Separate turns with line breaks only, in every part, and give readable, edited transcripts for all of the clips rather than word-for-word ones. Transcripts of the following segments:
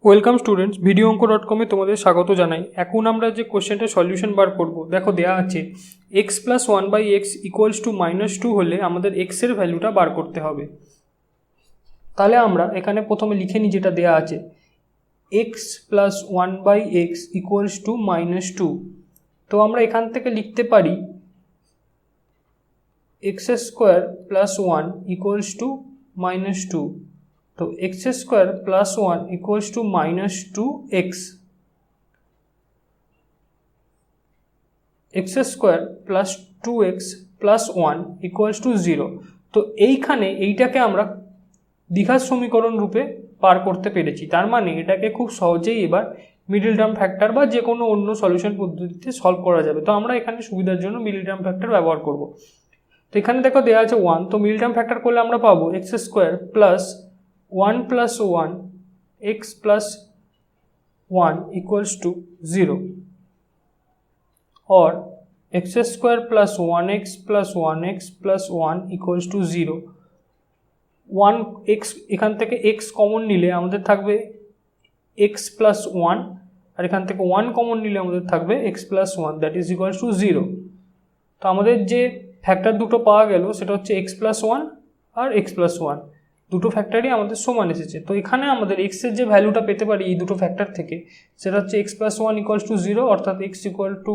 Welcome students, video অঙ্ক .com-এ তোমাদের স্বাগত জানাই। এখন আমরা যে কোশ্চেনটা সলিউশন বার করব, দেখো দেয়া আছে x plus one by x equals to -2 হলে আমাদের এক্সের ভ্যালুটা বার করতে হবে। তাহলে আমরা এখানে প্রথমে লিখে নিই যেটা দেয়া আছে, x plus one by x equals to -2। তো আমরা এখান থেকে লিখতে পারি x square plus one equals to -2। तो x square plus one equals to -2x, x square plus 2x plus 1 equals to 0। तो এইখানে এইটাকে আমরা দ্বিঘাত সমীকরণ রূপে পার করতে পেরেছি। তার মানে এটাকে খুব সহজেই এবার মিডল টার্ম ফ্যাক্টর বা যে কোনো অন্য সলিউশন পদ্ধতিতে সলভ করা যাবে। তো আমরা এখানে সুবিধার জন্য মিডল টার্ম ফ্যাক্টর ব্যবহার করব। তো এখানে দেখো দেওয়া আছে 1, তো মিডল টার্ম ফ্যাক্টর করলে আমরা পাবো x square plus 1 plus 1 x plus 1 equals to 0, or x square plus 1x plus 1x plus 1 equals to 0। 1x এখান থেকে x কমন নিলে আমাদের থাকবে x plus 1, আর এখান থেকে 1 কমন নিলে আমাদের থাকবে x plus 1, that is equals to 0। তো আমাদের যে ফ্যাক্টর দুটো পাওয়া গেল সেটা হচ্ছে x plus 1 আর x plus 1, দুটো ফ্যাক্টরই আমাদের সমান এসেছে। তো এখানে আমাদের x এর যে ভ্যালুটা পেতে পারি এই দুটো ফ্যাক্টর থেকে, সেটা হচ্ছে x প্লাস 1 ইকুয়ালস টু 0, অর্থাৎ x ইকুয়াল টু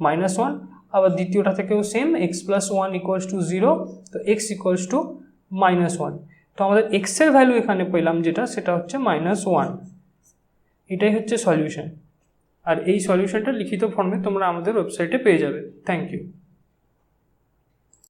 -1। আবার দ্বিতীয়টা থেকেও same, x plus 1 equals to 0, তো x ইকুয়ালস টু -1। তো আমাদের x এর ভ্যালু এখানে পেলাম যেটা, সেটা হচ্ছে -1। এটাই হচ্ছে সলিউশন। আর এই সলিউশনটা লিখিত ফর্মে তোমরা আমাদের ওয়েবসাইটে পেয়ে যাবে। Thank you.